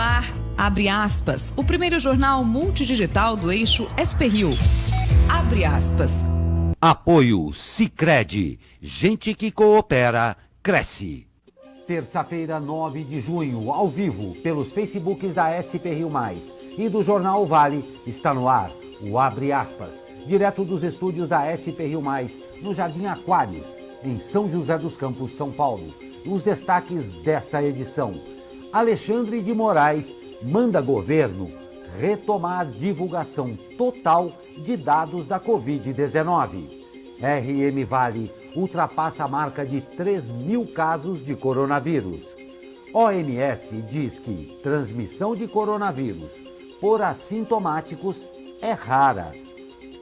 ar, Abre Aspas, o primeiro jornal multidigital do eixo SP-Rio. Abre aspas. Apoio Sicredi. Gente que coopera, cresce. Terça-feira, 9 de junho, ao vivo, pelos Facebooks da SP-Rio+, e do Jornal Vale, está no ar o Abre Aspas, direto dos estúdios da SP-Rio+, no Jardim Aquários, em São José dos Campos, São Paulo. Os destaques desta edição. Alexandre de Moraes manda governo retomar divulgação total de dados da Covid-19. RM Vale ultrapassa a marca de 3.000 casos de coronavírus. OMS diz que transmissão de coronavírus por assintomáticos é rara.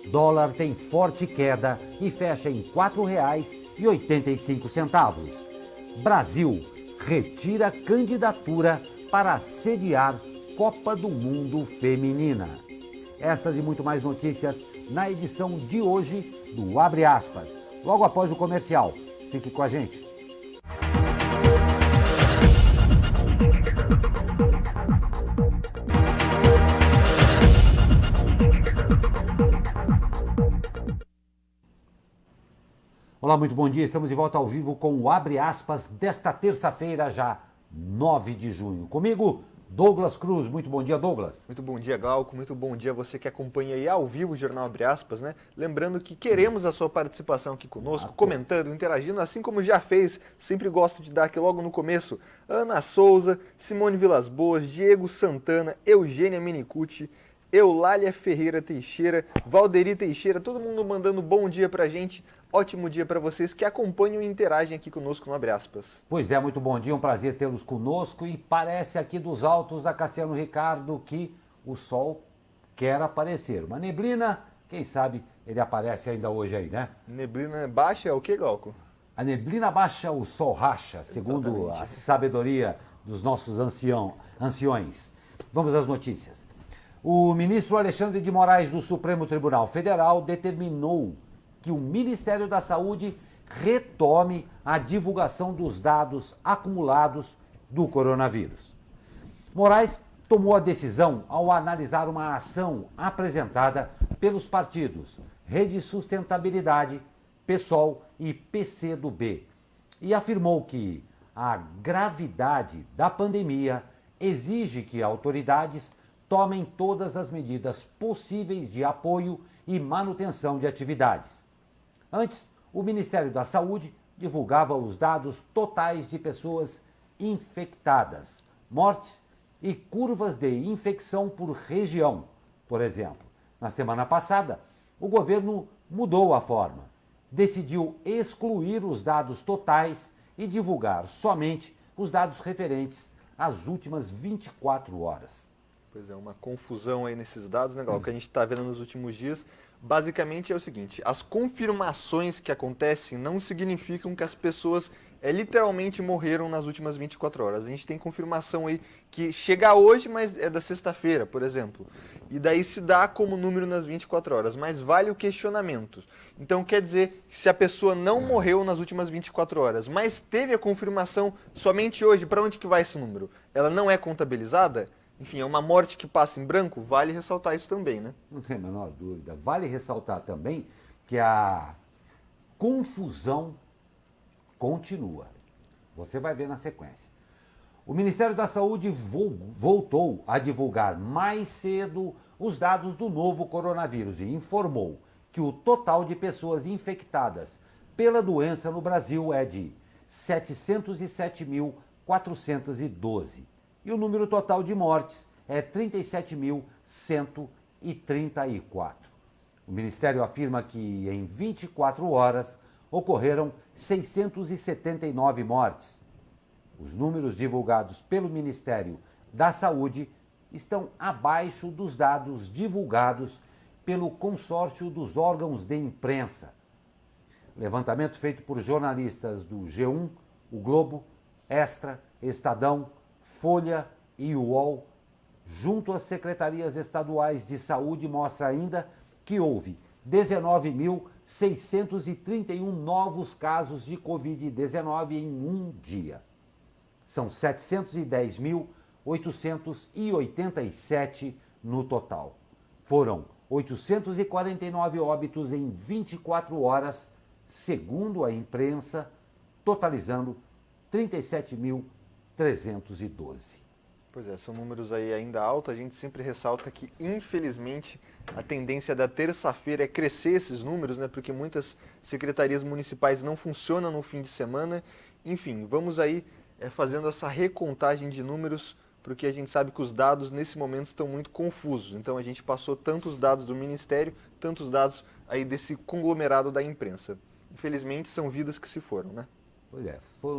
Dólar tem forte queda e fecha em R$ 4,85. Brasil retira candidatura para sediar Copa do Mundo Feminina. Essas e muito mais notícias na edição de hoje do Abre Aspas, logo após o comercial. Fique com a gente. Olá, muito bom dia. Estamos de volta ao vivo com o Abre Aspas desta terça-feira, já 9 de junho. Comigo, Douglas Cruz. Muito bom dia, Douglas. Muito bom dia, Glauco. Muito bom dia a você que acompanha aí ao vivo o Jornal Abre Aspas, né? Lembrando que queremos a sua participação aqui conosco, comentando, interagindo, assim como já fez. Sempre gosto de dar aqui logo no começo. Ana Souza, Simone Vilas Boas, Diego Santana, Eugênia Menicucci, Eulália Ferreira Teixeira, Valderi Teixeira, todo mundo mandando bom dia pra gente. Ótimo dia para vocês que acompanham e interagem aqui conosco no Abre Aspas. Pois é, muito bom dia, um prazer tê-los conosco. E parece aqui dos altos da Cassiano Ricardo que o sol quer aparecer. Uma neblina, quem sabe ele aparece ainda hoje aí, né? Neblina baixa é o que, Glauco? A neblina baixa, o sol racha, segundo Exatamente. A sabedoria dos nossos anciões. Vamos às notícias. O ministro Alexandre de Moraes do Supremo Tribunal Federal determinou que o Ministério da Saúde retome a divulgação dos dados acumulados do coronavírus. Moraes tomou a decisão ao analisar uma ação apresentada pelos partidos Rede Sustentabilidade, PSOL e PCdoB e afirmou que a gravidade da pandemia exige que autoridades tomem todas as medidas possíveis de apoio e manutenção de atividades. Antes, o Ministério da Saúde divulgava os dados totais de pessoas infectadas, mortes e curvas de infecção por região. Por exemplo, na semana passada, o governo mudou a forma. Decidiu excluir os dados totais e divulgar somente os dados referentes às últimas 24 horas. Pois é, uma confusão aí nesses dados, né, Gal, que a gente está vendo nos últimos dias. Basicamente é o seguinte, as confirmações que acontecem não significam que as pessoas literalmente morreram nas últimas 24 horas. A gente tem confirmação aí que chega hoje, mas é da sexta-feira, por exemplo. E daí se dá como número nas 24 horas, mas vale o questionamento. Então quer dizer que se a pessoa não morreu nas últimas 24 horas, mas teve a confirmação somente hoje, para onde que vai esse número? Ela não é contabilizada? Enfim, é uma morte que passa em branco, vale ressaltar isso também, né? Não tem a menor dúvida. Vale ressaltar também que a confusão continua. Você vai ver na sequência. O Ministério da Saúde voltou a divulgar mais cedo os dados do novo coronavírus e informou que o total de pessoas infectadas pela doença no Brasil é de 707.412. E o número total de mortes é 37.134. O Ministério afirma que em 24 horas ocorreram 679 mortes. Os números divulgados pelo Ministério da Saúde estão abaixo dos dados divulgados pelo consórcio dos órgãos de imprensa. Levantamento feito por jornalistas do G1, o Globo, Extra, Estadão, Folha e UOL, junto às secretarias estaduais de saúde, mostra ainda que houve 19.631 novos casos de Covid-19 em um dia. São 710.800 887 no total. Foram 849 óbitos em 24 horas, segundo a imprensa, totalizando 37.312. Pois é, são números aí ainda altos. A gente sempre ressalta que, infelizmente, a tendência da terça-feira é crescer esses números, né? Porque muitas secretarias municipais não funcionam no fim de semana. Enfim, vamos aí fazendo essa recontagem de números, porque a gente sabe que os dados nesse momento estão muito confusos. Então a gente passou tantos dados do Ministério, tantos dados aí desse conglomerado da imprensa. Infelizmente, são vidas que se foram, né? Pois é,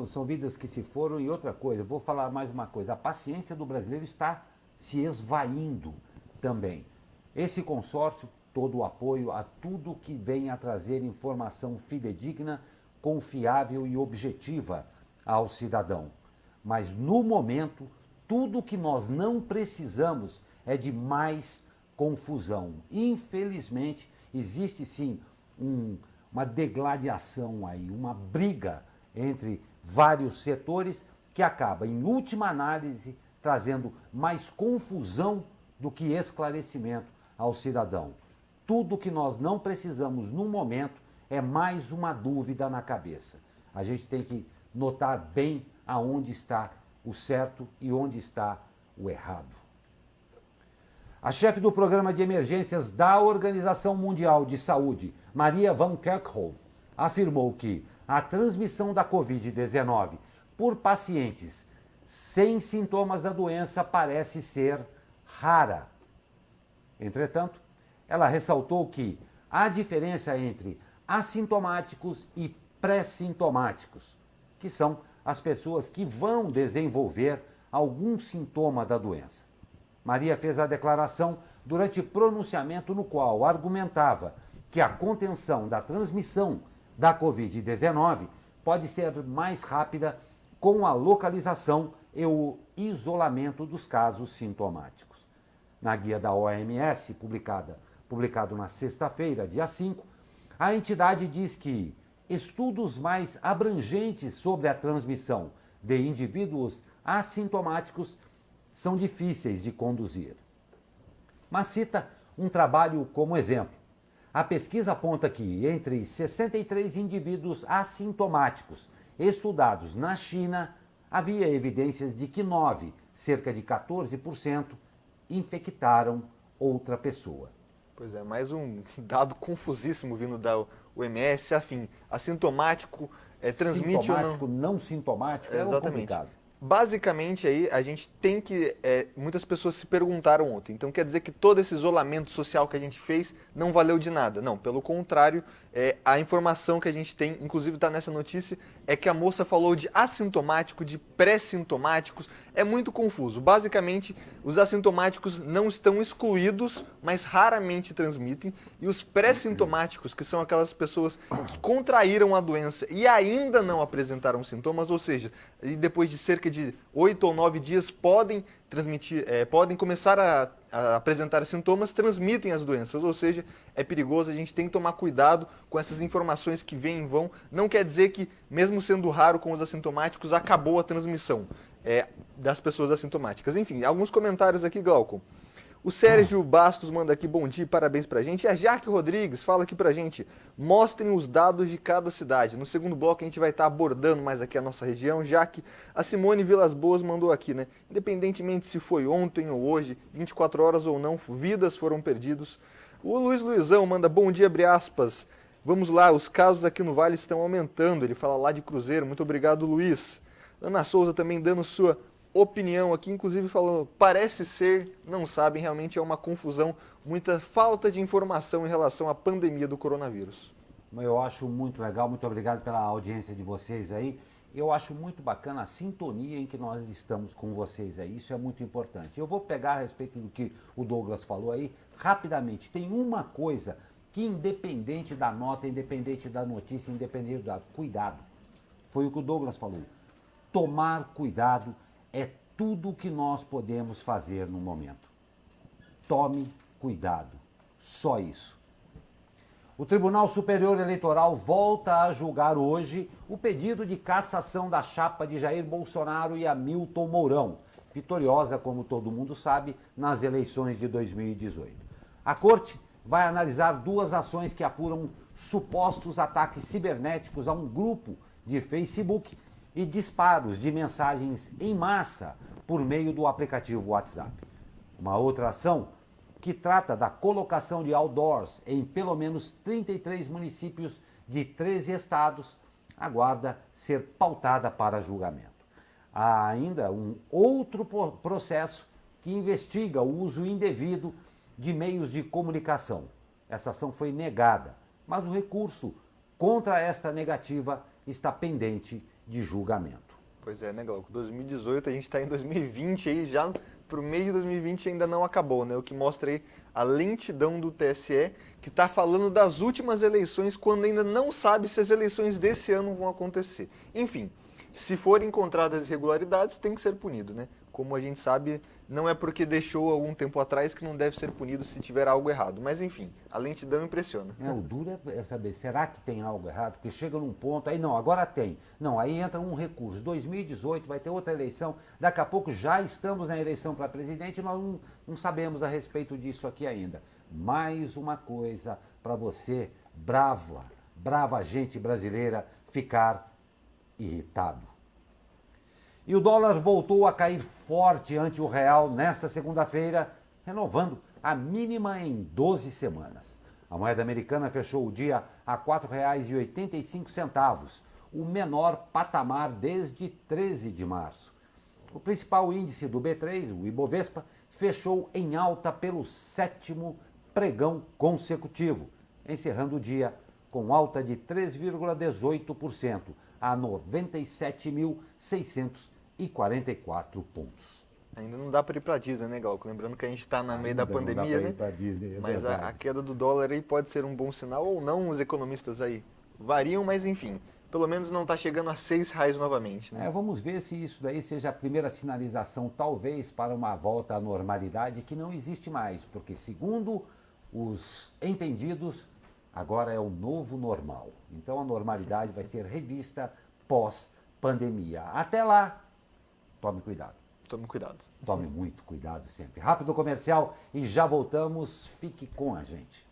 são vidas que se foram. E outra coisa, vou falar mais uma coisa, a paciência do brasileiro está se esvaindo também. Esse consórcio, todo o apoio a tudo que vem a trazer informação fidedigna, confiável e objetiva ao cidadão. Mas no momento, tudo que nós não precisamos é de mais confusão. Infelizmente, existe sim uma degladiação aí, uma briga entre vários setores que acaba, em última análise, trazendo mais confusão do que esclarecimento ao cidadão. Tudo que nós não precisamos no momento é mais uma dúvida na cabeça. A gente tem que notar bem aonde está o certo e onde está o errado. A chefe do Programa de Emergências da Organização Mundial de Saúde, Maria Van Kerkhove, afirmou que a transmissão da Covid-19 por pacientes sem sintomas da doença parece ser rara. Entretanto, ela ressaltou que há diferença entre assintomáticos e pré-sintomáticos, que são as pessoas que vão desenvolver algum sintoma da doença. Maria fez a declaração durante pronunciamento no qual argumentava que a contenção da transmissão da Covid-19 pode ser mais rápida com a localização e o isolamento dos casos sintomáticos. Na guia da OMS, publicado na sexta-feira, dia 5, a entidade diz que estudos mais abrangentes sobre a transmissão de indivíduos assintomáticos são difíceis de conduzir. Mas cita um trabalho como exemplo. A pesquisa aponta que, entre 63 indivíduos assintomáticos estudados na China, havia evidências de que 9, cerca de 14%, infectaram outra pessoa. Pois é, mais um dado confusíssimo vindo da OMS, afim, assintomático, transmite sintomático, ou não sintomático, é complicado. Basicamente, aí, a gente tem que... muitas pessoas se perguntaram ontem. Então, quer dizer que todo esse isolamento social que a gente fez não valeu de nada? Não, pelo contrário, a informação que a gente tem, inclusive está nessa notícia, é que a moça falou de assintomático, de pré-sintomáticos. É muito confuso. Basicamente, os assintomáticos não estão excluídos, mas raramente transmitem. E os pré-sintomáticos, que são aquelas pessoas que contraíram a doença e ainda não apresentaram sintomas, ou seja, depois de cerca de 8 ou 9 dias podem transmitir, podem começar a apresentar sintomas, transmitem as doenças, ou seja, é perigoso, a gente tem que tomar cuidado com essas informações que vêm e vão. Não quer dizer que, mesmo sendo raro com os assintomáticos, acabou a transmissão das pessoas assintomáticas. Enfim, alguns comentários aqui, Glauco. O Sérgio Bastos manda aqui bom dia e parabéns pra gente. E a Jaque Rodrigues fala aqui pra gente, mostrem os dados de cada cidade. No segundo bloco a gente vai estar abordando mais aqui a nossa região. Jaque, a Simone Vilas Boas mandou aqui, né? Independentemente se foi ontem ou hoje, 24 horas ou não, vidas foram perdidas. O Luizão manda bom dia, abre aspas. Vamos lá, os casos aqui no Vale estão aumentando. Ele fala lá de Cruzeiro. Muito obrigado, Luiz. Ana Souza também dando sua opinião aqui, inclusive falando, parece ser, não sabem, realmente é uma confusão, muita falta de informação em relação à pandemia do coronavírus. Eu acho muito legal, muito obrigado pela audiência de vocês aí. Eu acho muito bacana a sintonia em que nós estamos com vocês aí, isso é muito importante. Eu vou pegar a respeito do que o Douglas falou aí, rapidamente. Tem uma coisa que, independente da nota, independente da notícia, independente do dado, cuidado. Foi o que o Douglas falou. Tomar cuidado é tudo o que nós podemos fazer no momento. Tome cuidado. Só isso. O Tribunal Superior Eleitoral volta a julgar hoje o pedido de cassação da chapa de Jair Bolsonaro e Hamilton Mourão. vitoriosa, como todo mundo sabe, nas eleições de 2018. A Corte vai analisar duas ações que apuram supostos ataques cibernéticos a um grupo de Facebook e disparos de mensagens em massa por meio do aplicativo WhatsApp. Uma outra ação que trata da colocação de outdoors em pelo menos 33 municípios de 13 estados, aguarda ser pautada para julgamento. Há ainda um outro processo que investiga o uso indevido de meios de comunicação. Essa ação foi negada, mas o recurso contra esta negativa está pendente de julgamento. Pois é, né, Glauco? 2018, a gente está em 2020 aí, já para o meio de 2020 ainda não acabou, né? O que mostra aí a lentidão do TSE, que está falando das últimas eleições, quando ainda não sabe se as eleições desse ano vão acontecer. Enfim, se forem encontradas irregularidades, tem que ser punido, né? Como a gente sabe, não é porque deixou algum tempo atrás que não deve ser punido se tiver algo errado. Mas enfim, a lentidão impressiona. O duro é saber, será que tem algo errado? Porque chega num ponto, aí não, agora tem. Não, aí entra um recurso. 2018 vai ter outra eleição, daqui a pouco já estamos na eleição para presidente e nós não sabemos a respeito disso aqui ainda. Mais uma coisa para você, brava gente brasileira, ficar irritado. E o dólar voltou a cair forte ante o real nesta segunda-feira, renovando a mínima em 12 semanas. A moeda americana fechou o dia a R$ 4,85, o menor patamar desde 13 de março. O principal índice do B3, o Ibovespa, fechou em alta pelo 7º pregão consecutivo, encerrando o dia com alta de 3,18% a 97.644 pontos. Ainda não dá para ir para a Disney, né, Glauco? Lembrando que a gente está no meio da pandemia, né? Disney, mas a queda do dólar aí pode ser um bom sinal ou não, os economistas aí variam, mas enfim, pelo menos não está chegando a R$6 novamente, né? Vamos ver se isso daí seja a primeira sinalização, talvez, para uma volta à normalidade que não existe mais, porque segundo os entendidos, agora é o novo normal. Então a normalidade vai ser revista pós-pandemia. Até lá, tome cuidado. Tome cuidado. Tome muito cuidado sempre. Rápido comercial e já voltamos. Fique com a gente.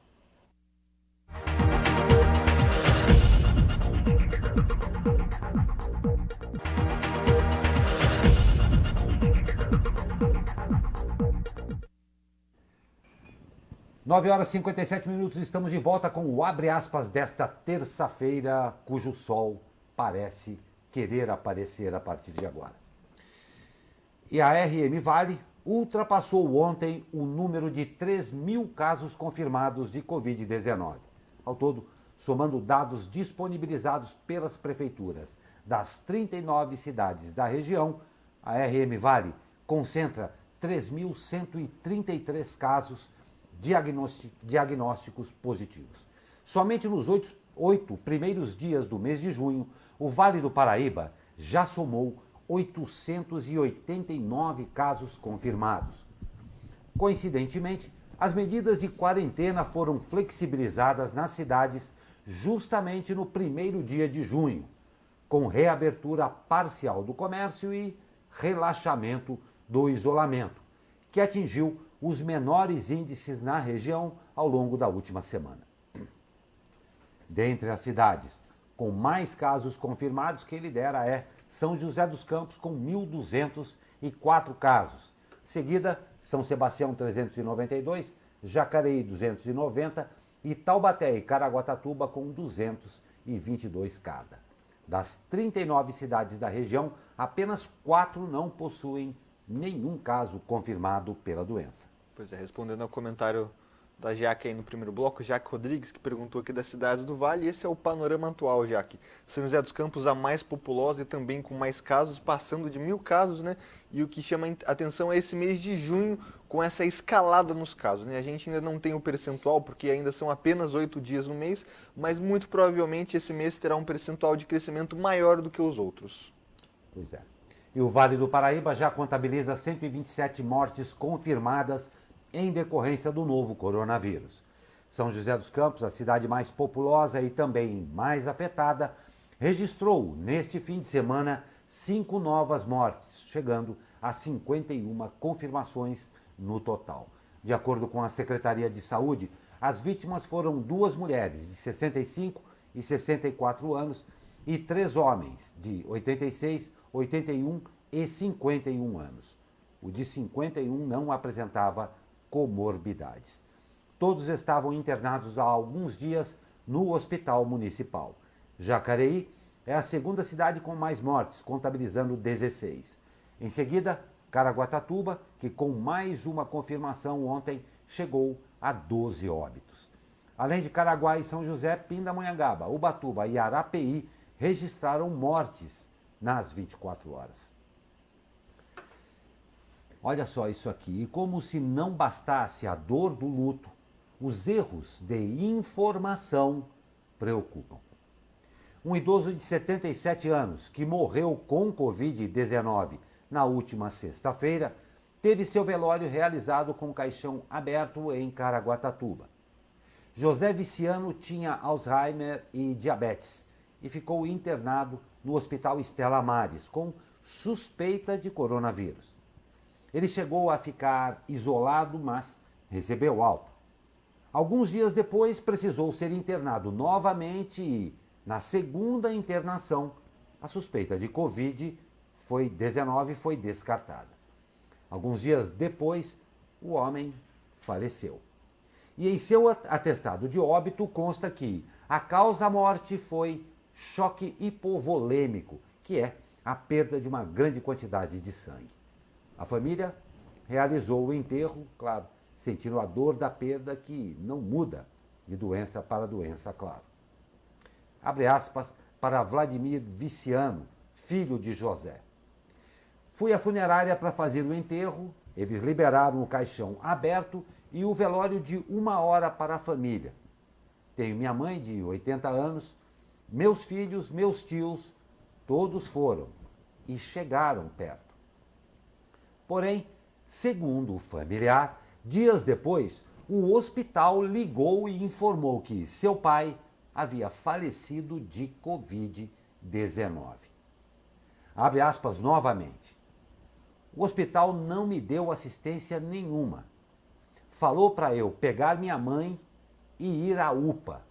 Nove horas e 57 minutos, estamos de volta com o Abre Aspas desta terça-feira, cujo sol parece querer aparecer a partir de agora. E a RM Vale ultrapassou ontem o número de 3.000 casos confirmados de Covid-19. Ao todo, somando dados disponibilizados pelas prefeituras das 39 cidades da região, a RM Vale concentra 3.133 casos diagnósticos positivos. Somente nos 8 primeiros dias do mês de junho, o Vale do Paraíba já somou 889 casos confirmados. Coincidentemente, as medidas de quarentena foram flexibilizadas nas cidades justamente no primeiro dia de junho, com reabertura parcial do comércio e relaxamento do isolamento, que atingiu os menores índices na região ao longo da última semana. Dentre as cidades com mais casos confirmados, quem lidera é São José dos Campos, com 1.204 casos. Seguida, São Sebastião, 392, Jacareí, 290 e Taubaté e Caraguatatuba, com 222 cada. Das 39 cidades da região, apenas 4 não possuem nenhum caso confirmado pela doença. Pois é, respondendo ao comentário da Jaque aí no primeiro bloco, Jaque Rodrigues, que perguntou aqui das cidades do Vale, esse é o panorama atual, Jaque. São José dos Campos, a mais populosa e também com mais casos, passando de 1.000 casos, né? E o que chama atenção é esse mês de junho, com essa escalada nos casos, né? A gente ainda não tem o percentual, porque ainda são apenas 8 dias no mês, mas muito provavelmente esse mês terá um percentual de crescimento maior do que os outros. Pois é. E o Vale do Paraíba já contabiliza 127 mortes confirmadas em decorrência do novo coronavírus. São José dos Campos, a cidade mais populosa e também mais afetada, registrou neste fim de semana 5 novas mortes, chegando a 51 confirmações no total. De acordo com a Secretaria de Saúde, as vítimas foram 2 mulheres de 65 e 64 anos e 3 homens de 86, 81 e 51 anos. O de 51 não apresentava comorbidades. Todos estavam internados há alguns dias no Hospital Municipal. Jacareí é a segunda cidade com mais mortes, contabilizando 16. Em seguida, Caraguatatuba, que com mais uma confirmação ontem chegou a 12 óbitos. Além de Caraguá e São José, Pindamonhangaba, Ubatuba e Arapeí registraram mortes nas 24 horas. Olha só isso aqui, e como se não bastasse a dor do luto, os erros de informação preocupam. Um idoso de 77 anos que morreu com Covid-19 na última sexta-feira teve seu velório realizado com caixão aberto em Caraguatatuba. José Viciano tinha Alzheimer e diabetes e ficou internado no Hospital Estela Maris com suspeita de coronavírus. Ele chegou a ficar isolado, mas recebeu alta. Alguns dias depois, precisou ser internado novamente e, na segunda internação, a suspeita de Covid-19 foi descartada. Alguns dias depois, o homem faleceu. E em seu atestado de óbito consta que a causa-morte foi choque hipovolêmico, que é a perda de uma grande quantidade de sangue. A família realizou o enterro, claro, sentindo a dor da perda que não muda de doença para doença, claro. Abre aspas para Vladimir Viciano, filho de José. Fui à funerária para fazer o enterro, eles liberaram o caixão aberto e o velório de 1 hora para a família. Tenho minha mãe de 80 anos, meus filhos, meus tios, todos foram e chegaram perto. Porém, segundo o familiar, dias depois, o hospital ligou e informou que seu pai havia falecido de Covid-19. Abre aspas novamente. O hospital não me deu assistência nenhuma. Falou para eu pegar minha mãe e ir à UPA,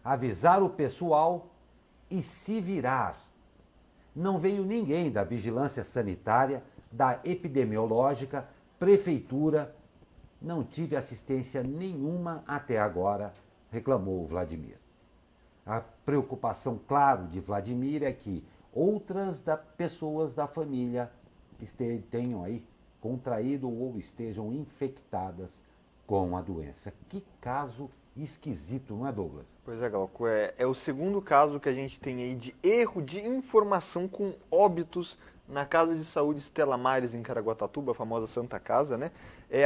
avisar o pessoal e se virar. Não veio ninguém da vigilância sanitária, da epidemiológica, prefeitura. Não tive assistência nenhuma até agora, reclamou Vladimir. A preocupação, claro, de Vladimir é que outras pessoas da família tenham aí contraído ou estejam infectadas com a doença. Que caso esquisito, não é, Douglas? Pois é, Glauco, é o segundo caso que a gente tem aí de erro de informação com óbitos na Casa de Saúde Estela Maris, em Caraguatatuba, a famosa Santa Casa, né?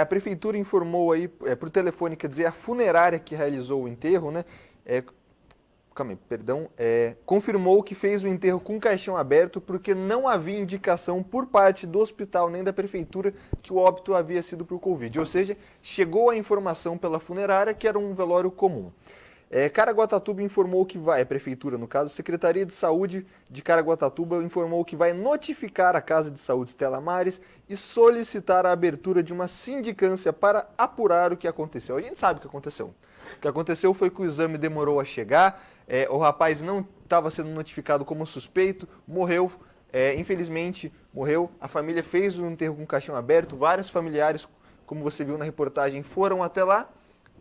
A prefeitura informou aí, por telefone, quer dizer, a funerária que realizou o enterro, né? Confirmou que fez o enterro com caixão aberto porque não havia indicação por parte do hospital nem da prefeitura que o óbito havia sido por Covid. Ou seja, chegou a informação pela funerária que era um velório comum. Caraguatatuba informou que vai, a prefeitura no caso, a Secretaria de Saúde de Caraguatatuba informou que vai notificar a Casa de Saúde Estela Maris e solicitar a abertura de uma sindicância para apurar o que aconteceu. A gente sabe o que aconteceu. O que aconteceu foi que o exame demorou a chegar, o rapaz não estava sendo notificado como suspeito, morreu, infelizmente morreu. A família fez o enterro com caixão aberto, vários familiares, como você viu na reportagem, foram até lá.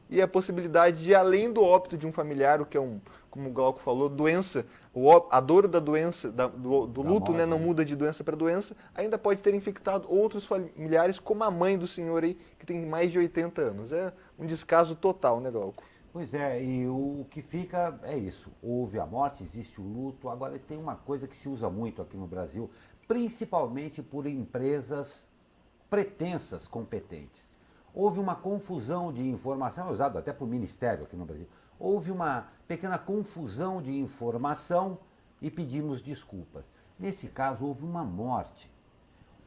E a possibilidade de, além do óbito de um familiar, o que é como o Glauco falou, doença, a dor da doença, do luto, né, não muda de doença para doença, ainda pode ter infectado outros familiares, como a mãe do senhor aí, que tem mais de 80 anos. É um descaso total, né, Glauco? Pois é, e o que fica é isso. Houve a morte, existe o luto. Agora, tem uma coisa que se usa muito aqui no Brasil, principalmente por empresas pretensas competentes. Houve uma confusão de informação, é usado até por Ministério aqui no Brasil. Houve uma pequena confusão de informação e pedimos desculpas. Nesse caso, houve uma morte.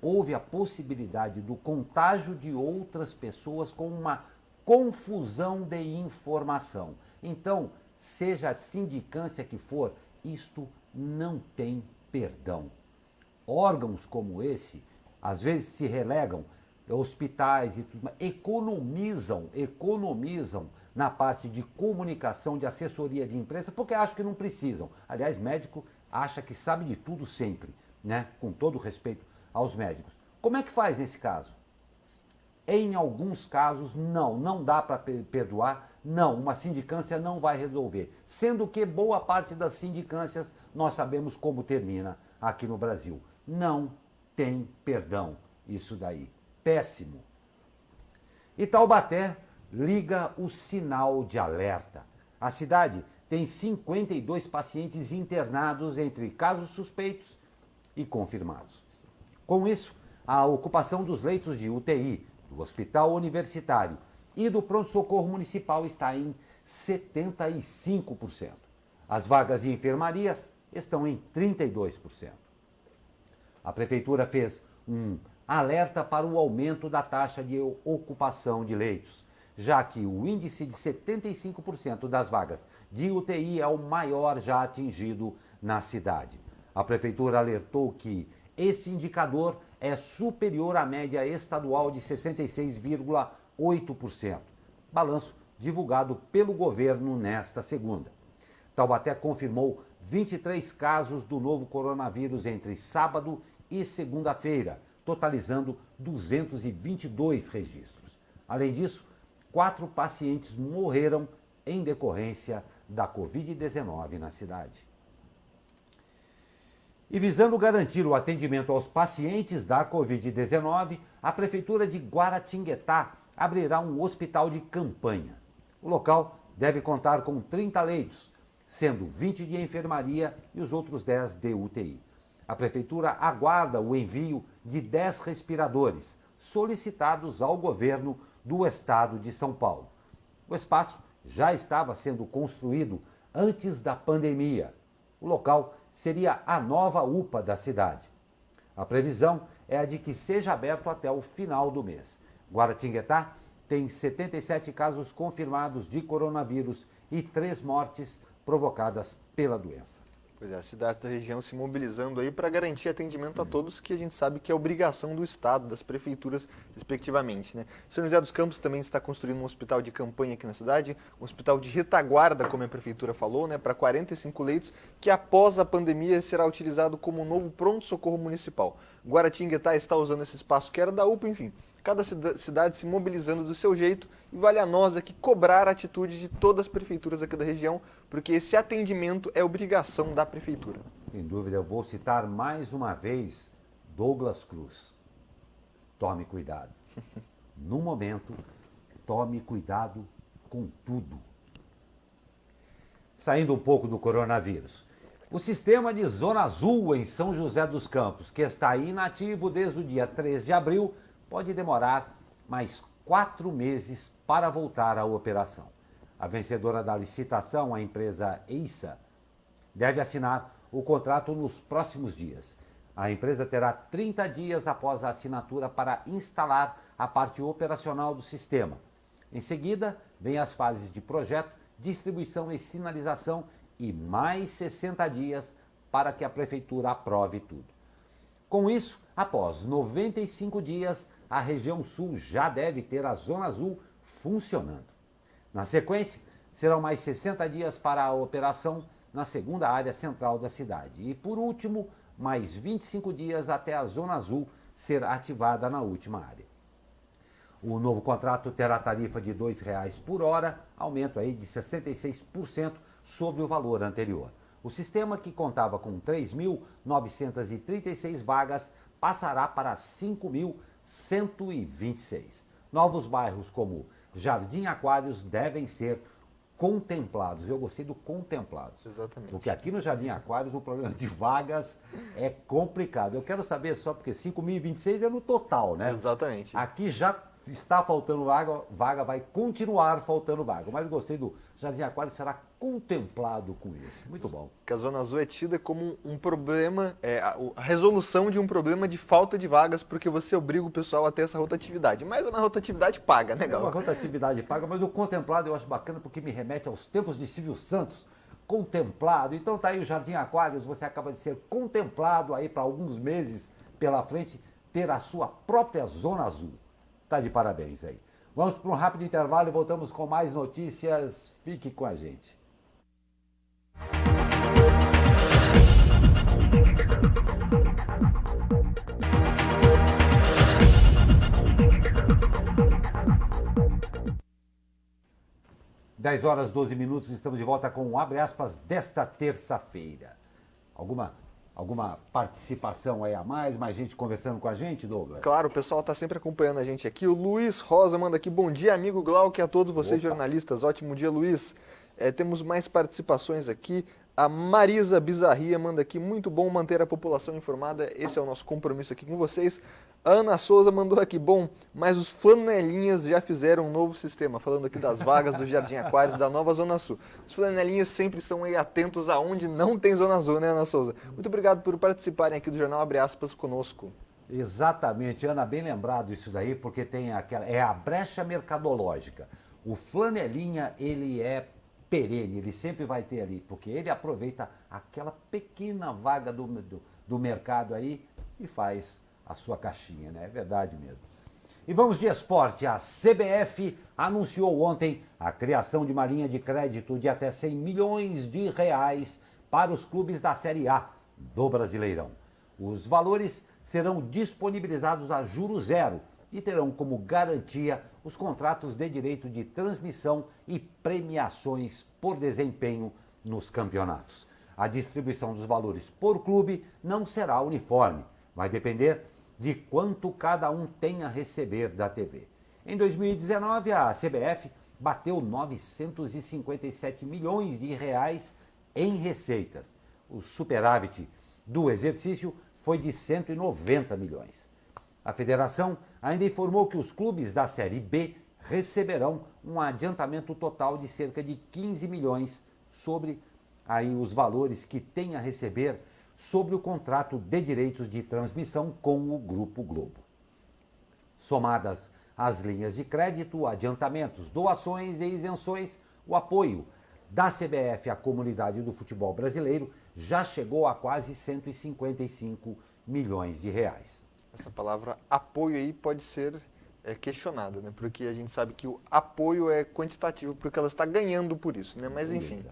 Houve a possibilidade do contágio de outras pessoas com uma confusão de informação. Então, seja a sindicância que for, isto não tem perdão. Órgãos como esse, às vezes se relegam hospitais e tudo, economizam na parte de comunicação, de assessoria de imprensa, porque acham que não precisam. Aliás, médico acha que sabe de tudo sempre, né? Com todo respeito aos médicos. Como é que faz nesse caso? Em alguns casos, não dá para perdoar, não, uma sindicância não vai resolver. Sendo que boa parte das sindicâncias nós sabemos como termina aqui no Brasil. Não tem perdão isso daí. Péssimo. E Taubaté liga o sinal de alerta. A cidade tem 52 pacientes internados entre casos suspeitos e confirmados. Com isso, a ocupação dos leitos de UTI, do Hospital Universitário e do Pronto-Socorro Municipal está em 75%. As vagas de enfermaria estão em 32%. A Prefeitura fez um alerta para o aumento da taxa de ocupação de leitos, já que o índice de 75% das vagas de UTI é o maior já atingido na cidade. A Prefeitura alertou que este indicador é superior à média estadual de 66,8%. Balanço divulgado pelo governo nesta segunda. Taubaté confirmou 23 casos do novo coronavírus entre sábado e segunda-feira, totalizando 222 registros. Além disso, 4 pacientes morreram em decorrência da Covid-19 na cidade. E visando garantir o atendimento aos pacientes da Covid-19, a Prefeitura de Guaratinguetá abrirá um hospital de campanha. O local deve contar com 30 leitos, sendo 20 de enfermaria e os outros 10 de UTI. A Prefeitura aguarda o envio de 10 respiradores, solicitados ao governo do estado de São Paulo. O espaço já estava sendo construído antes da pandemia. O local seria a nova UPA da cidade. A previsão é a de que seja aberto até o final do mês. Guaratinguetá tem 77 casos confirmados de coronavírus e 3 mortes provocadas pela doença. Pois é, as cidades da região se mobilizando aí para garantir atendimento a todos, que a gente sabe que é obrigação do Estado, das prefeituras, respectivamente, né? São José dos Campos também está construindo um hospital de campanha aqui na cidade, um hospital de retaguarda, como a prefeitura falou, né, para 45 leitos, que após a pandemia será utilizado como um novo pronto-socorro municipal. Guaratinguetá está usando esse espaço que era da UPA, enfim. Cada cidade se mobilizando do seu jeito, e vale a nós aqui cobrar a atitude de todas as prefeituras aqui da região, porque esse atendimento é obrigação da prefeitura. Sem dúvida, eu vou citar mais uma vez Douglas Cruz. Tome cuidado. No momento, tome cuidado com tudo. Saindo um pouco do coronavírus. O sistema de Zona Azul em São José dos Campos, que está inativo desde o dia 3 de abril, pode demorar mais 4 meses para voltar à operação. A vencedora da licitação, a empresa EISA, deve assinar o contrato nos próximos dias. A empresa terá 30 dias após a assinatura para instalar a parte operacional do sistema. Em seguida, vem as fases de projeto, distribuição e sinalização e mais 60 dias para que a prefeitura aprove tudo. Com isso, após 95 dias, a região sul já deve ter a Zona Azul funcionando. Na sequência, serão mais 60 dias para a operação na segunda área central da cidade. E, por último, mais 25 dias até a Zona Azul ser ativada na última área. O novo contrato terá tarifa de R$ 2,00 por hora, aumento aí de 66% sobre o valor anterior. O sistema, que contava com 3.936 vagas, passará para 5.126. Novos bairros como Jardim Aquários devem ser contemplados. Eu gostei do contemplados. Exatamente. Porque aqui no Jardim Aquários o problema de vagas é complicado. Eu quero saber só porque 5.026 é no total, né? Exatamente. Aqui já está faltando vaga, vai continuar faltando vaga. Mas gostei do Jardim Aquário, será contemplado com isso. Muito bom. Que a Zona Azul é tida como um problema, a resolução de um problema de falta de vagas, porque você obriga o pessoal a ter essa rotatividade. Mas uma rotatividade paga, né, É Galo? uma rotatividade paga, mas o contemplado eu acho bacana porque me remete aos tempos de Silvio Santos. Contemplado. Então tá aí o Jardim Aquários, você acaba de ser contemplado aí para alguns meses pela frente. ter a sua própria Zona Azul. Tá de parabéns aí. Vamos para um rápido intervalo e voltamos com mais notícias. Fique com a gente. Dez horas, 12 minutos, estamos de volta com o Abre Aspas desta terça-feira. Alguma participação aí a mais gente conversando com a gente, Douglas? Claro, o pessoal está sempre acompanhando a gente aqui. O Luiz Rosa manda aqui, bom dia, amigo Glauco, e a todos vocês jornalistas. Ótimo dia, Luiz. Temos mais participações aqui. A Marisa Bizarria manda aqui, muito bom manter a população informada, esse é o nosso compromisso aqui com vocês. A Ana Souza mandou aqui, bom, mas os flanelinhas já fizeram um novo sistema, falando aqui das vagas do Jardim Aquários da Nova Zona Sul. Os flanelinhas sempre estão aí atentos aonde não tem Zona Azul, né, Ana Souza? Muito obrigado por participarem aqui do Jornal Abre Aspas conosco. Exatamente, Ana, bem lembrado isso daí, porque tem a brecha mercadológica. O flanelinha, ele é perene, ele sempre vai ter ali, porque ele aproveita aquela pequena vaga do mercado aí e faz a sua caixinha, né? É verdade mesmo. E vamos de esporte. A CBF anunciou ontem a criação de uma linha de crédito de até 100 milhões de reais para os clubes da Série A do Brasileirão. Os valores serão disponibilizados a juros zero e terão como garantia os contratos de direito de transmissão e premiações por desempenho nos campeonatos. A distribuição dos valores por clube não será uniforme, vai depender de quanto cada um tem a receber da TV. Em 2019, a CBF bateu 957 milhões de reais em receitas. O superávit do exercício foi de 190 milhões. A federação ainda informou que os clubes da Série B receberão um adiantamento total de cerca de 15 milhões sobre aí os valores que têm a receber sobre o contrato de direitos de transmissão com o Grupo Globo. Somadas as linhas de crédito, adiantamentos, doações e isenções, o apoio da CBF à comunidade do futebol brasileiro já chegou a quase 155 milhões de reais. Essa palavra apoio aí pode ser questionada, né? Porque a gente sabe que o apoio é quantitativo, porque ela está ganhando por isso, né? Mas enfim.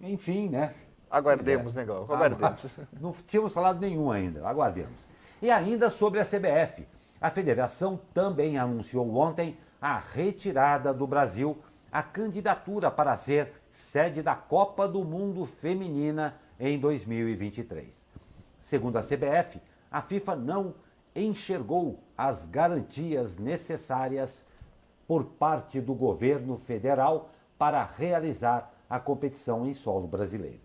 Enfim, né? Aguardemos, né, Glauco? Aguardemos. Não tínhamos falado nenhum ainda, aguardemos. E ainda sobre a CBF, a federação também anunciou ontem a retirada do Brasil a candidatura para ser sede da Copa do Mundo Feminina em 2023. Segundo a CBF, a FIFA não enxergou as garantias necessárias por parte do governo federal para realizar a competição em solo brasileiro.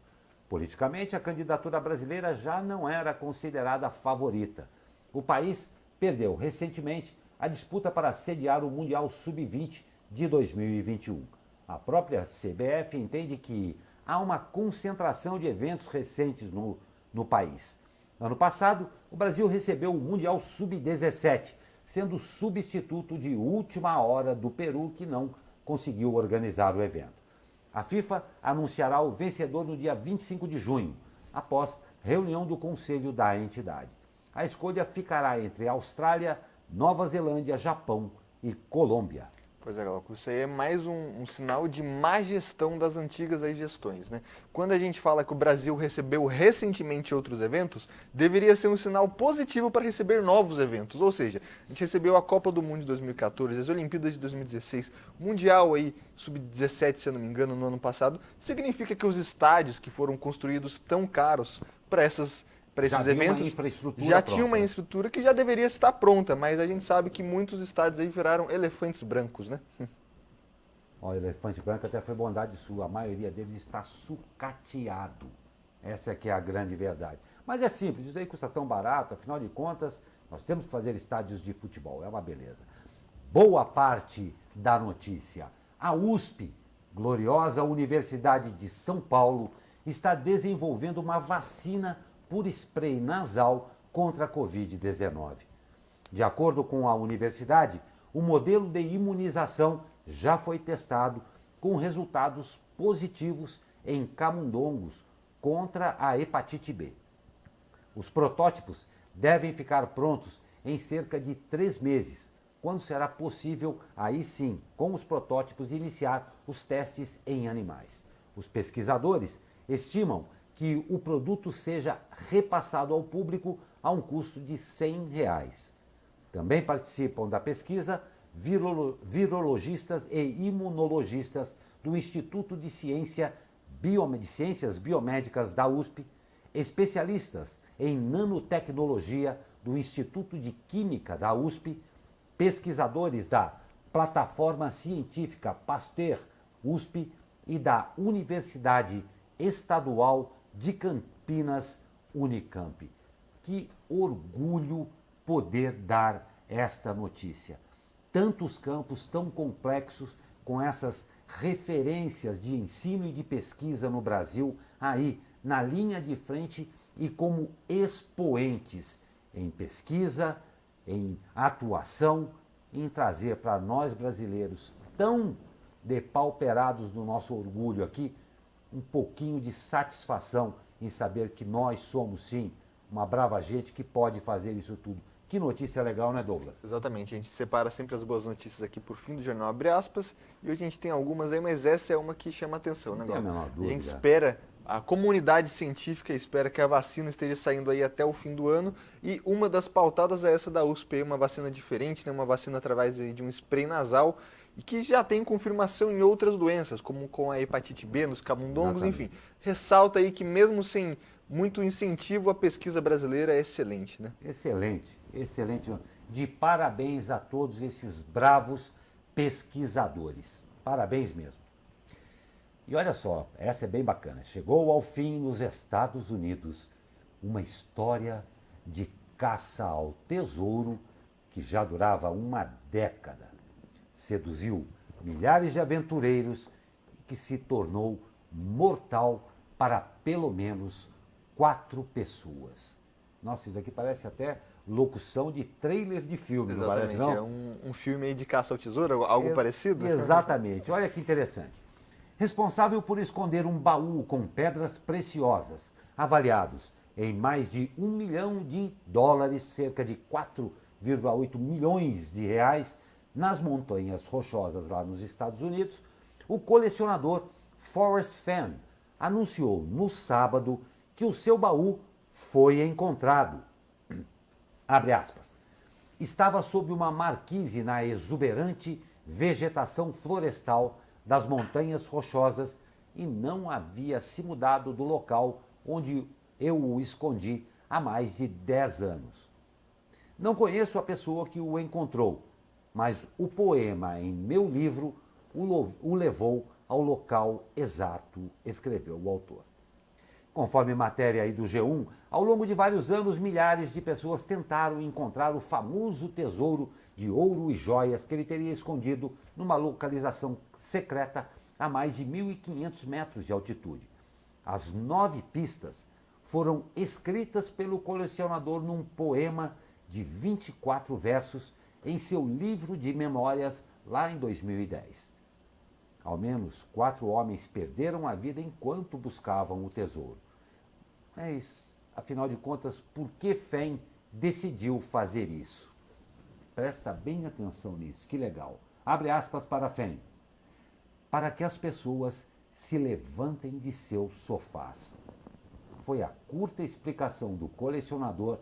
Politicamente, a candidatura brasileira já não era considerada favorita. O país perdeu recentemente a disputa para sediar o Mundial Sub-20 de 2021. A própria CBF entende que há uma concentração de eventos recentes no país. Ano passado, o Brasil recebeu o Mundial Sub-17, sendo substituto de última hora do Peru, que não conseguiu organizar o evento. A FIFA anunciará o vencedor no dia 25 de junho, após reunião do Conselho da entidade. A escolha ficará entre Austrália, Nova Zelândia, Japão e Colômbia. Pois é, Glauco, isso aí é mais um sinal de má gestão das antigas aí gestões, né? Quando a gente fala que o Brasil recebeu recentemente outros eventos, deveria ser um sinal positivo para receber novos eventos. Ou seja, a gente recebeu a Copa do Mundo de 2014, as Olimpíadas de 2016, Mundial aí, Sub-17, se eu não me engano, no ano passado. Significa que os estádios que foram construídos tão caros para esses eventos já tinha uma infraestrutura que já deveria estar pronta, mas a gente sabe que muitos estádios aí viraram elefantes brancos, né? O elefante branco até foi bondade sua, a maioria deles está sucateado. Essa é que é a grande verdade. Mas é simples, isso aí custa tão barato, afinal de contas, nós temos que fazer estádios de futebol, é uma beleza. Boa parte da notícia. A USP, gloriosa Universidade de São Paulo, está desenvolvendo uma vacina por spray nasal contra a Covid-19. De acordo com a universidade, o modelo de imunização já foi testado com resultados positivos em camundongos contra a hepatite B. Os protótipos devem ficar prontos em cerca de 3 meses, quando será possível, aí sim, com os protótipos, iniciar os testes em animais. Os pesquisadores estimam que o produto seja repassado ao público a um custo de R$ 100. Também participam da pesquisa virologistas e imunologistas do Instituto de Ciências Biomédicas da USP, especialistas em nanotecnologia do Instituto de Química da USP, pesquisadores da Plataforma Científica Pasteur USP e da Universidade Estadual de Campinas Unicamp. Que orgulho poder dar esta notícia. Tantos campos tão complexos com essas referências de ensino e de pesquisa no Brasil, aí na linha de frente e como expoentes em pesquisa, em atuação, em trazer para nós brasileiros tão depauperados no nosso orgulho aqui, um pouquinho de satisfação em saber que nós somos sim uma brava gente que pode fazer isso tudo. Que notícia legal, né, Douglas? Exatamente, a gente separa sempre as boas notícias aqui por fim do jornal Abre Aspas, e hoje a gente tem algumas aí, mas essa é uma que chama atenção, né, Glauco? Não tem a menor dúvida. A gente espera, a comunidade científica espera que a vacina esteja saindo aí até o fim do ano, e uma das pautadas é essa da USP, uma vacina diferente, né, uma vacina através de um spray nasal, e que já tem confirmação em outras doenças, como com a hepatite B, nos camundongos, enfim. Ressalta aí que mesmo sem muito incentivo, a pesquisa brasileira é excelente, né? Excelente, excelente. De parabéns a todos esses bravos pesquisadores. Parabéns mesmo. E olha só, essa é bem bacana. Chegou ao fim nos Estados Unidos uma história de caça ao tesouro que já durava uma década. Seduziu milhares de aventureiros e que se tornou mortal para pelo menos 4 pessoas. Nossa, isso aqui parece até locução de trailer de filme, Exatamente, não parece, não? É um filme aí de caça ao tesouro, algo parecido? Exatamente, olha que interessante. Responsável por esconder um baú com pedras preciosas, avaliados em mais de $1 milhão, cerca de 4,8 milhões de reais, nas montanhas rochosas lá nos Estados Unidos, o colecionador Forrest Fenn anunciou no sábado que o seu baú foi encontrado. Abre aspas. Estava sob uma marquise na exuberante vegetação florestal das montanhas rochosas e não havia se mudado do local onde eu o escondi há mais de 10 anos. Não conheço a pessoa que o encontrou, mas o poema em meu livro o levou ao local exato, escreveu o autor. Conforme matéria aí do G1, ao longo de vários anos, milhares de pessoas tentaram encontrar o famoso tesouro de ouro e joias que ele teria escondido numa localização secreta a mais de 1.500 metros de altitude. As 9 pistas foram escritas pelo colecionador num poema de 24 versos em seu livro de memórias lá em 2010. Ao menos 4 homens perderam a vida enquanto buscavam o tesouro. Mas, afinal de contas, por que Fenn decidiu fazer isso? Presta bem atenção nisso, que legal. Abre aspas para Fenn. Para que as pessoas se levantem de seus sofás. Foi a curta explicação do colecionador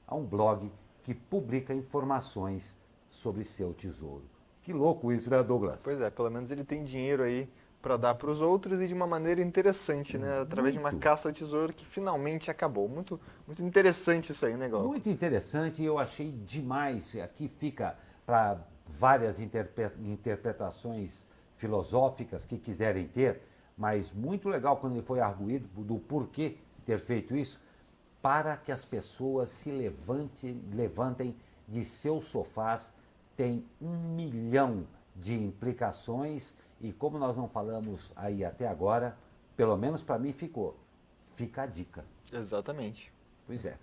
a um blog que publica informações sobre seu tesouro. Que louco isso, né, Douglas? Pois é, pelo menos ele tem dinheiro aí para dar para os outros e de uma maneira interessante, né? Através de uma caça ao tesouro que finalmente acabou. Muito, muito interessante isso aí, né, Glauco? Muito interessante, eu achei demais. Aqui fica para várias interpretações filosóficas que quiserem ter, mas muito legal quando ele foi arguído do porquê ter feito isso, para que as pessoas se levantem de seus sofás. Tem 1 milhão de implicações e como nós não falamos aí até agora, pelo menos para mim ficou. Fica a dica. Exatamente. Pois é.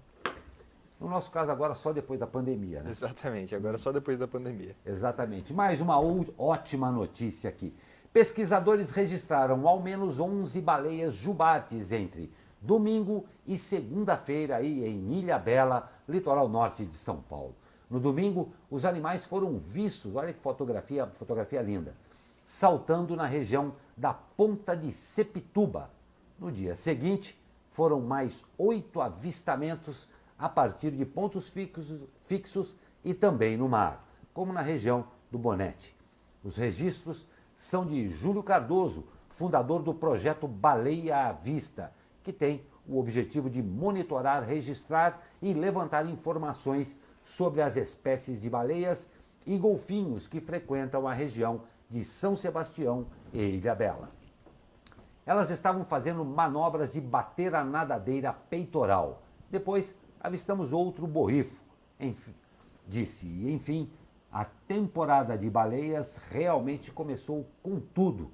No nosso caso agora só depois da pandemia, né? Exatamente, agora só depois da pandemia. Exatamente. Mais uma ótima notícia aqui. Pesquisadores registraram ao menos 11 baleias jubartes entre domingo e segunda-feira aí em Ilhabela, litoral norte de São Paulo. No domingo, os animais foram vistos, olha que fotografia linda, saltando na região da Ponta de Sepituba. No dia seguinte, foram mais 8 avistamentos a partir de pontos fixos e também no mar, como na região do Bonete. Os registros são de Júlio Cardoso, fundador do projeto Baleia à Vista, que tem o objetivo de monitorar, registrar e levantar informações sobre as espécies de baleias e golfinhos que frequentam a região de São Sebastião e Ilhabela. Elas estavam fazendo manobras de bater a nadadeira peitoral. Depois, avistamos outro borrifo. Enfim, a temporada de baleias realmente começou com tudo.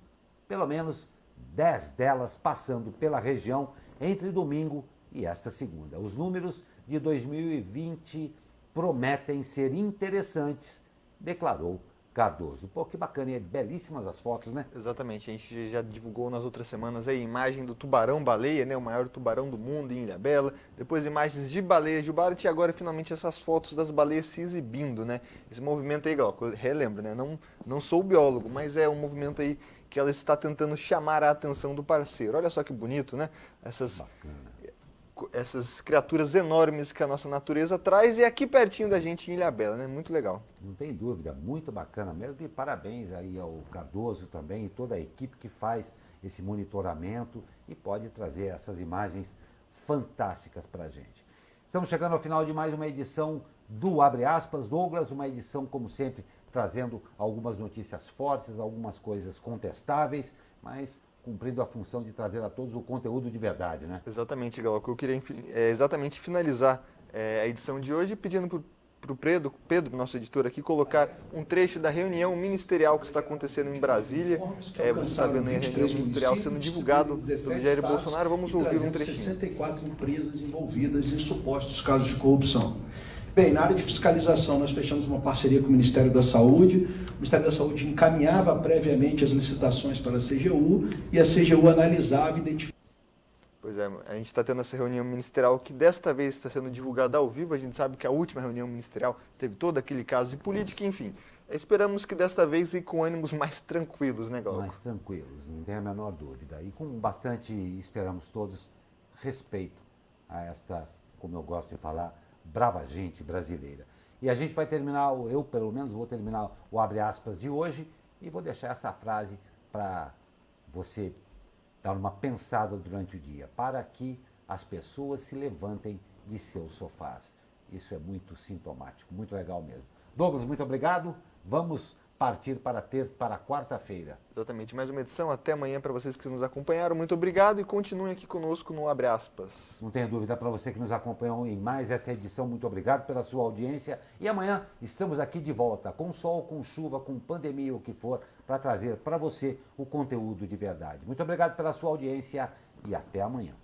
Pelo menos 10 delas passando pela região entre domingo e esta segunda. Os números de 2020 prometem ser interessantes, declarou Cardoso. Pô, que bacana, e belíssimas as fotos, né? Exatamente, a gente já divulgou nas outras semanas a imagem do tubarão-baleia, né, o maior tubarão do mundo em Ilhabela, depois imagens de baleias de Barot e agora finalmente essas fotos das baleias se exibindo, né? Esse movimento aí, Glauco, relembro, né, não sou biólogo, mas é um movimento aí que ela está tentando chamar a atenção do parceiro. Olha só que bonito, né? Essas criaturas enormes que a nossa natureza traz e aqui pertinho da gente em Ilhabela, né? Muito legal. Não tem dúvida, muito bacana mesmo e parabéns aí ao Cardoso também e toda a equipe que faz esse monitoramento e pode trazer essas imagens fantásticas para a gente. Estamos chegando ao final de mais uma edição do Abre Aspas, Douglas, uma edição como sempre trazendo algumas notícias fortes, algumas coisas contestáveis, mas cumprindo a função de trazer a todos o conteúdo de verdade, né? Exatamente, Glauco. Eu queria exatamente finalizar a edição de hoje pedindo para o Pedro, nosso editor aqui, colocar um trecho da reunião ministerial que está acontecendo em Brasília. Você está vendo aí a reunião ministerial sendo divulgado pelo Jair Bolsonaro. Vamos ouvir um trechinho. 64 empresas envolvidas em supostos casos de corrupção. Bem, na área de fiscalização, nós fechamos uma parceria com o Ministério da Saúde. O Ministério da Saúde encaminhava previamente as licitações para a CGU e a CGU analisava e identificava. Pois é, a gente está tendo essa reunião ministerial que desta vez está sendo divulgada ao vivo. A gente sabe que a última reunião ministerial teve todo aquele caso de política, enfim. Esperamos que desta vez e com ânimos mais tranquilos, né, Glauco? Mais tranquilos, não tem a menor dúvida. E com bastante, esperamos todos, respeito a esta, como eu gosto de falar, brava gente brasileira. E a gente vai terminar, eu pelo menos vou terminar o Abre Aspas de hoje e vou deixar essa frase para você dar uma pensada durante o dia, para que as pessoas se levantem de seus sofás. Isso é muito sintomático, muito legal mesmo. Douglas, muito obrigado. Vamos partir para quarta-feira. Exatamente, mais uma edição. Até amanhã para vocês que nos acompanharam. Muito obrigado e continuem aqui conosco no Abre Aspas. Não tenha dúvida, para você que nos acompanhou em mais essa edição, muito obrigado pela sua audiência. E amanhã estamos aqui de volta, com sol, com chuva, com pandemia, o que for, para trazer para você o conteúdo de verdade. Muito obrigado pela sua audiência e até amanhã.